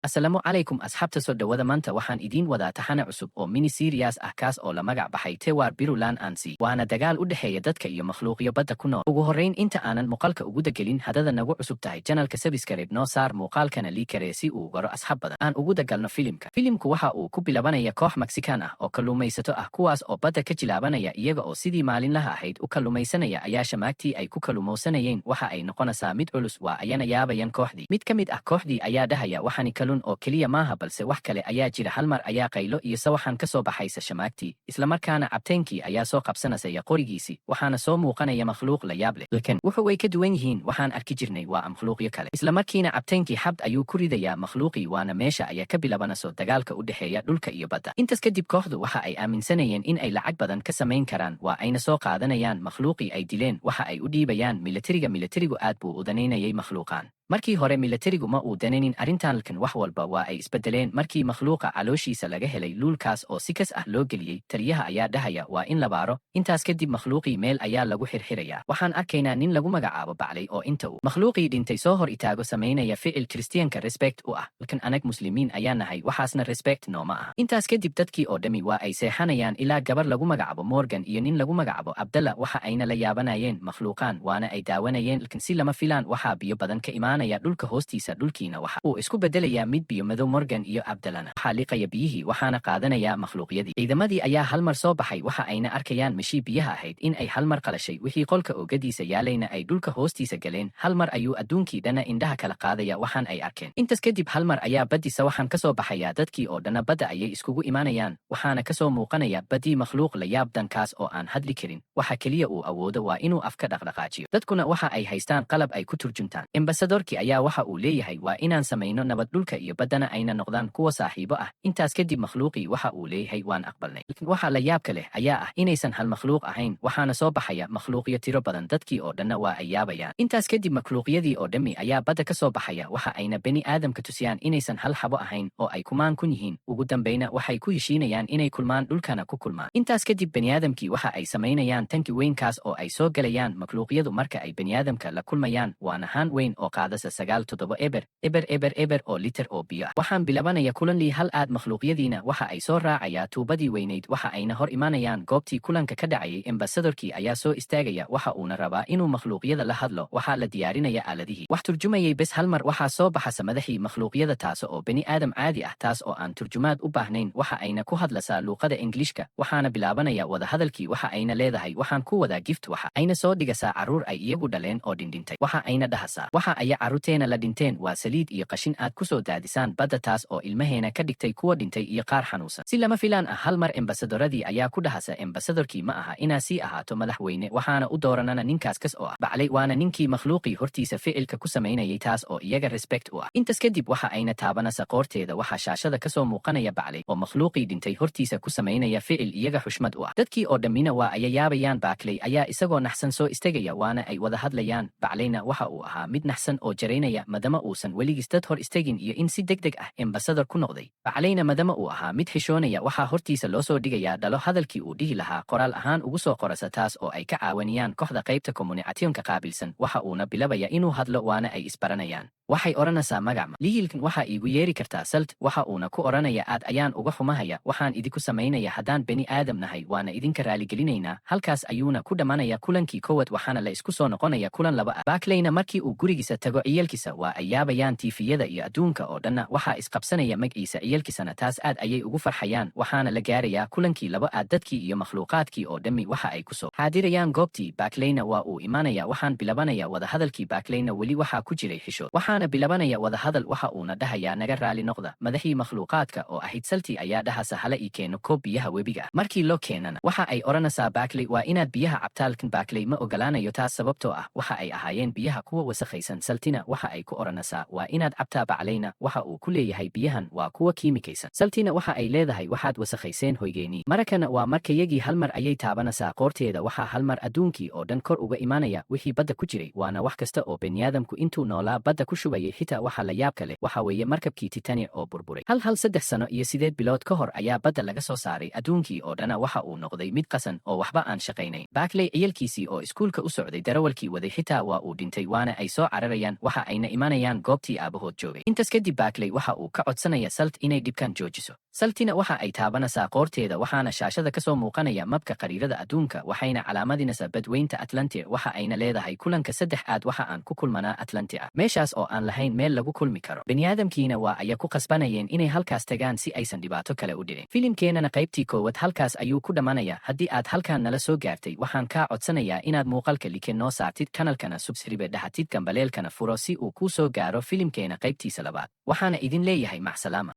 asalaamu calaykum asxaabta soo dhawada maanta waxaan idiin wadaa taxane cusub oo mini serias ah kaas oo la magac baxay Tewar Birulan Ansi waana dagaal u dhexeeya dadka iyo makhluuqyo badda ku nool. Ugu horreyn inta aanan muuqaalka ugu dagelin hadada nagu cusub tahay channelka subscribe noo saar muuqaalkana liikare si uu garo asxaab badan. Aan ugu dagalno filimku waxa uu ku bilaabanaya koox Mexican ah oo kalluumaysato ah kuwaas oo badda ka jilaabanaya iyaga oo sidii maalinlaha ahayd u kalluumaysanaya ayaa shamaagtii ay ku kalluumaysanayeen waxa ay noqonaysaa mid culus waa ayana yaabayan kooxdii. Mid ka mid ah kooxdii ayaa dhahaya waxani oo keliya maaha balse wax kale ayaa jira. Hal mar ayaa qaylo iyo sawaxan ka soo baxaysa shamaagtii isla markaana cabteenkii ayaa soo qabsanaya qorigiisii waxaana soo muuqanaya makhluuq la yaab leh. Laakiin wuxuu way ka duwan yihiin waxaan arki jirnay waa makhluuqyo kale. Isla markiina cabteenkii xabd ayuu ku ridayaa makhluuqii waana meesha ayaa ka bilaabanayso dagaalka u dhexeeya dhulka iyo badda. Intaas kadib kooxdu waxa ay aaminsanayeen in ay lacag badan ka samayn karaan waa ayna soo qaadanayaan makhluuqii ay dileen waxa ay u dhiibayaan militarigu aad buu u danaynayay makhluuqan. Markii hore militarigu ma uu danaynin arrintan laakiin wax walba waa ay isbedeleen markii makhluuqa calooshiisa laga helay luulkaas oo si kas ah loo geliyey. Taliyaha ayaa dhahaya waa in la baaro. Intaas kadib makhluuqii meel ayaa lagu xirxirayaa. Waxaan arkaynaa nin lagu magacaabo Baclay oo inta uu makhluuqii dhintay soo hor itaago samaynaya ficil Kristiyaanka respect u ah laakiin anag muslimiin ayaa nahay waxaasna respect nooma ah. Intaas kadib dadkii oo dhami waa ay seexanayaan ilaa gabar lagu magacaabo Morgan iyo nin lagu magacaabo Abdalla waxa ayna la yaabanayeen makhluuqan waana ay daawanayeen laakiin si lama filaan waxaa biyo badan ka imaanaya dhulka hoostiisa. Dhulkiina waxa uu isku bedelayaa mid biyo madow. Morgan iyo Abdallana waxaa liqaya biyihii waxaana qaadanaya makhluuqyadii. Ciidamadii ayaa hal mar soo baxay waxa ayna arkayaan mashii biyaha ahayd in ay hal mar qalashay wixii qolka oogadiisa yaalayna ay dhulka hoostiisa galeen. Hal mar ayuu adduunkii dhana indhaha kala qaadaya waxaan ay arkeen. Intaas kadib hal mar ayaa baddiisa waxaan ka soo baxaya dadkii oo dhana badda ayay iskugu imaanayaan waxaana ka soo muuqanaya baddii makhluuq la yaab dankaas oo aan hadli karin. Waxa keliya uu awoodo waa inuu afka dhaqdhaqaajiyo. Dadkuna waxa ay haystaan qalab ay ku turjuntaan. Ambasadorkii ayaa waxa uu leeyahay waa inaan samayno nabad dhulka iyo baddana ayna noqdaan kuwa saaxiibo ah. Intaas kadib makhluuqii waxa uu leeyahay waan aqbalnay. Laakiin waxa la yaabka leh ayaa ah inaysan hal makhluuq ahayn waxaana soo baxaya makhluuqyo tiro badan. Dadkii oo dhanna waa ay yaabayaan. Intaas kadib makhluuqyadii oo dhammi ayaa badda ka soo baxaya waxa ayna bani aadamka tusiyaan inaysan hal xabo ahayn oo ay kumaan kun yihiin. Ugu dambayna waxay ku heshiinayaan inay kulmaan dhulkana ku kulmaan. Intaas kadib bani aadamkii waxa ay samaynayaan tanki weynkaas oo ay soo galayaan makhluuqyadu marka ay bani aadamka la kulmayaan waana haan weyn oo qaadasa 9 eber oo liter oo biyo ah. Waxaan bilaabanaya kulan lii hal aad makhluuqyadiina waxa ay soo raacayaa tuubadii weynayd waxa ayna hor imaanayaan goobtii kulanka ka dhacayay. Ambasadorkii ayaa soo istaagaya waxa uuna rabaa inuu makhluuqyada la hadlo. Waxaa la diyaarinaya aaladihii wax turjumayay bes hal mar waxaa soo baxasa madaxii makhluuqyada taas oo bani aadam caadi ah taas oo aan turjumaad u baahnayn waxa ayna ku hadlasaa luuqada Englishka waxaana bilaabanaya wada hadalkii waxa ayna leedahay waxaan ku wadaa gift waxa ayna soo dhigasaa caruur ay iyagu dhaleen oo dhintay. Waxa ayna dhahasaa waxa ay caruurteena la dhinteen waa saliid iyo qashin aad ku soo daadisaan badda taas oo ilmaheena ka dhigtay kuwa dhintay iyo qaar xanuunsan. Si lama filaan ah hal mar ambasadoradii ayaa ku dhahasa ambasadorkii ma aha inaa sii ahaato madaxweyne waxaana u dooranana ninkaas kas oo ah Baclay waana ninkii makhluuqii hortiisa ficilka ku samaynayay taas oo iyaga respect u ah. Intaas kadib waxa ayna taabanasa qoorteeda waxaa shaashada ka soo muuqanaya Baclay oo makhluuqii dhintay hortiisa ku samaynaya ficil iyaga xushmad u ah. Dadkii oo dhammina waa ay yaabayaan. Baclay ayaa isagoo naxsan soo istagaya waana ay wada hadlayaan. Baclayna waxa uu ahaa mid naxsan oo jaraynaya madama uusan weligiis dad hor istagin iyo in si degdeg ah ambasador ku noqday. Baclayna madama uu ahaa mid xishoonaya waxaa hortiisa loo soo dhigayaa dhalo hadalkii uu dhihi lahaa qoraal ahaan ugu soo qorasa taas oo ay ka caawanayaan kooxda qaybta communicationka qaabilsan. Waxa uuna bilabaya inuu hadlo waana ay isbaranayaan. Waxay oranaysaa magacma lihiilkan waxa iigu yeeri kartaa salt waxa uuna ku oranaya aad ayaan uga xumahaya waxaan idinku samaynaya haddaan bani aadam nahay waana idinka raaligelinaynaa. Halkaas ayuuna ku dhammaanaya kulankii koowaad waxaana la isku soo noqonaya kulan laba ah. Baclayna markii uu gurigiisa tago ciyalkiisa waa ay yaabayaan. Tiifiyada iyo adduunka oo dhanna waxaa isqabsanaya magciisa ciyalkiisana taas aad ayay ugu farxayaan waxaana la gaarayaa kulankii laba aad. Dadkii iyo makhluuqaadkii oo dhammi waxa ay ku soo xaadirayaan goobtii. Baclayna waa uu imaanaya waxaan bilaabanaya wada hadalkii. Baclayna weli waxaa ku jiray xishood bilaabanaya wada hadal waxa uuna dhahayaa naga raali noqda. Madaxii makhluuqaadka oo ahayd salti ayaa dhahasa hala ii keeno koob biyaha webiga ah. Markii loo keenana waxa ay oranaysaa Baclay waa inaad biyaha cabtaalkan. Baclay ma ogolaanayo taas sababtoo ah waxa ay ahaayeen biyaha kuwa wasakhaysan. Saltina waxa ay ku oranaysaa waa inaad cabtaa. Baclayna waxa uu ku leeyahay biyahan waa kuwa kiimikaysan. Saltina waxa ay leedahay waxaad wasakhayseen hoygeenii. Marakana waa markayagii hal mar ayay taabanaysaa qoorteeda waxaa hal mar adduunkii oo dhan kor uga imaanaya wixii badda ku jiray waana wax kasta oo baniaadamku intuu noolaa badda ku shubayay. Xitaa waxa la yaabka leh waxa weeye markabkii Titanic oo burburay. hal 3 sano iyo 8 bilood ka hor ayaa badda laga soo saaray. Adduunkii oo dhana waxa uu noqday mid qasan oo waxba aan shaqaynayn. Baclay ciyalkiisii oo iskuulka u socday darawalkii waday xitaa waa uu dhintay waana ay soo cararayaan. waxa ayna imanayaan goobtii aabahood joogay. Intaas kadib Barclay waxa uu ka codsanaya Salt inay dhibkan joojiso. Saltina waxa ay taabanaysaa qoorteeda waxaana shaashada kasoo muuqanaya mabka qariirada adduunka waxayna calaamadinaysaa badweynta Atlantic waxa ayna leedahay kulanka 3aad waxa aan ku kulmanaa Atlantic meeshaas oo aan lahayn meel lagu kulmi karo. Baniaadamkiina waa ay ku qasbanayeen inay halkaas tagaan si aysan dhibaato kale u dhicin. Filimkeenana qaybtii koowaad halkaas ayuu ku dhamanayaa. Haddii aad halkaan nala soo gaartay waxaan kaa codsanayaa inaad muuqaalka like noo saartid kanalkana subscribe dhahatid gambaleelkana furo si uu kuu soo gaaro filimkeena qaybtiisa labaad. Waxaana idin leeyahay macsalaama.